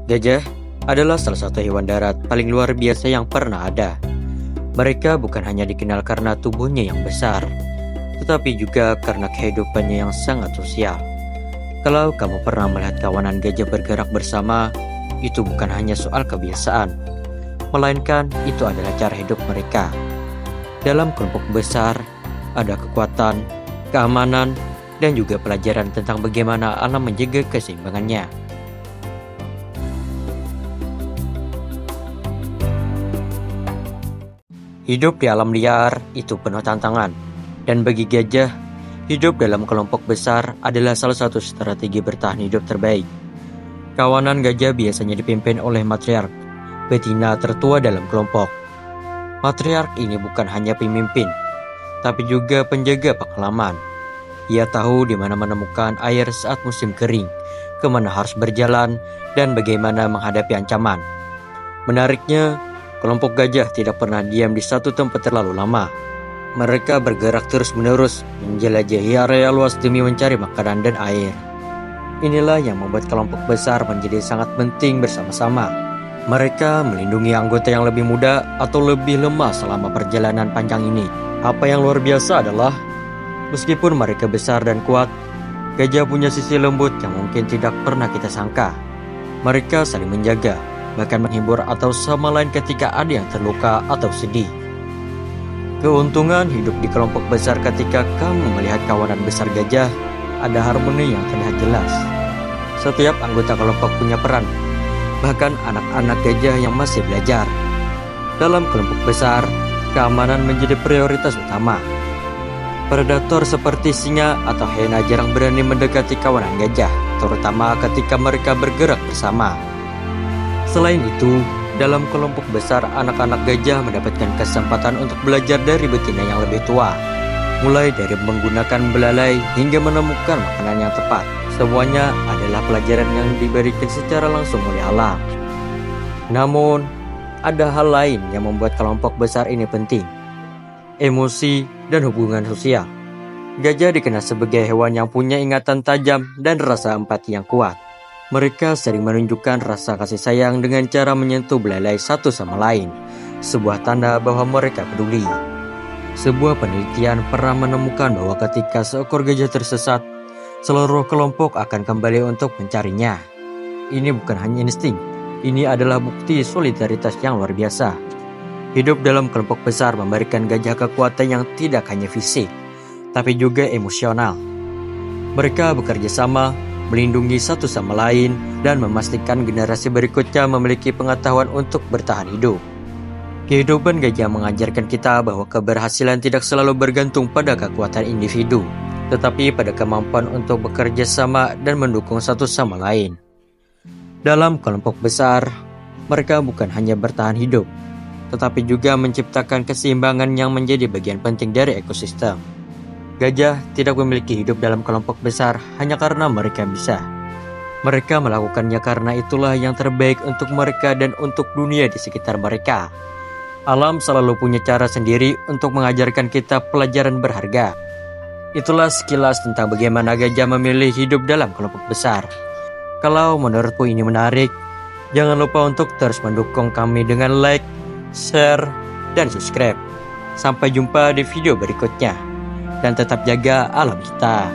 Gajah adalah salah satu hewan darat paling luar biasa yang pernah ada. Mereka bukan hanya dikenal karena tubuhnya yang besar, tetapi juga karena kehidupannya yang sangat sosial. Kalau kamu pernah melihat kawanan gajah bergerak bersama, itu bukan hanya soal kebiasaan, melainkan itu adalah cara hidup mereka. Dalam kelompok besar, ada kekuatan, keamanan, dan juga pelajaran tentang bagaimana alam menjaga keseimbangannya. Hidup di alam liar itu penuh tantangan, dan bagi gajah, hidup dalam kelompok besar adalah salah satu strategi bertahan hidup terbaik. Kawanan gajah biasanya dipimpin oleh matriark, betina tertua dalam kelompok. Matriark ini bukan hanya pemimpin, tapi juga penjaga pengalaman. Ia tahu di mana menemukan air saat musim kering, kemana harus berjalan, dan bagaimana menghadapi ancaman. Menariknya, kelompok gajah tidak pernah diam di satu tempat terlalu lama. Mereka bergerak terus-menerus, menjelajahi area luas demi mencari makanan dan air. Inilah yang membuat kelompok besar menjadi sangat penting bersama-sama. Mereka melindungi anggota yang lebih muda atau lebih lemah selama perjalanan panjang ini. Apa yang luar biasa adalah, meskipun mereka besar dan kuat, gajah punya sisi lembut yang mungkin tidak pernah kita sangka. Mereka saling menjaga, bahkan menghibur atau sama lain ketika ada yang terluka atau sedih. Keuntungan hidup di kelompok besar ketika kamu melihat kawanan besar gajah, ada harmoni yang terlihat jelas. Setiap anggota kelompok punya peran, bahkan anak-anak gajah yang masih belajar. Dalam kelompok besar, keamanan menjadi prioritas utama. Predator seperti singa atau hiena jarang berani mendekati kawanan gajah, terutama ketika mereka bergerak bersama. Selain itu, dalam kelompok besar, anak-anak gajah mendapatkan kesempatan untuk belajar dari betina yang lebih tua. Mulai dari menggunakan belalai hingga menemukan makanan yang tepat. Semuanya adalah pelajaran yang diberikan secara langsung oleh alam. Namun, ada hal lain yang membuat kelompok besar ini penting. Emosi dan hubungan sosial. Gajah dikenal sebagai hewan yang punya ingatan tajam dan rasa empati yang kuat. Mereka sering menunjukkan rasa kasih sayang dengan cara menyentuh belalai satu sama lain, sebuah tanda bahwa mereka peduli. Sebuah penelitian pernah menemukan bahwa ketika seekor gajah tersesat, seluruh kelompok akan kembali untuk mencarinya. Ini bukan hanya insting, ini adalah bukti solidaritas yang luar biasa. Hidup dalam kelompok besar memberikan gajah kekuatan yang tidak hanya fisik, tapi juga emosional. Mereka bekerja sama, melindungi satu sama lain, dan memastikan generasi berikutnya memiliki pengetahuan untuk bertahan hidup. Kehidupan gajah mengajarkan kita bahwa keberhasilan tidak selalu bergantung pada kekuatan individu, tetapi pada kemampuan untuk bekerja sama dan mendukung satu sama lain. Dalam kelompok besar, mereka bukan hanya bertahan hidup, tetapi juga menciptakan keseimbangan yang menjadi bagian penting dari ekosistem. Gajah tidak memiliki hidup dalam kelompok besar hanya karena mereka bisa. Mereka melakukannya karena itulah yang terbaik untuk mereka dan untuk dunia di sekitar mereka. Alam selalu punya cara sendiri untuk mengajarkan kita pelajaran berharga. Itulah sekilas tentang bagaimana gajah memilih hidup dalam kelompok besar. Kalau menurutmu ini menarik, jangan lupa untuk terus mendukung kami dengan like, share, dan subscribe. Sampai jumpa di video berikutnya. Dan tetap jaga alam kita.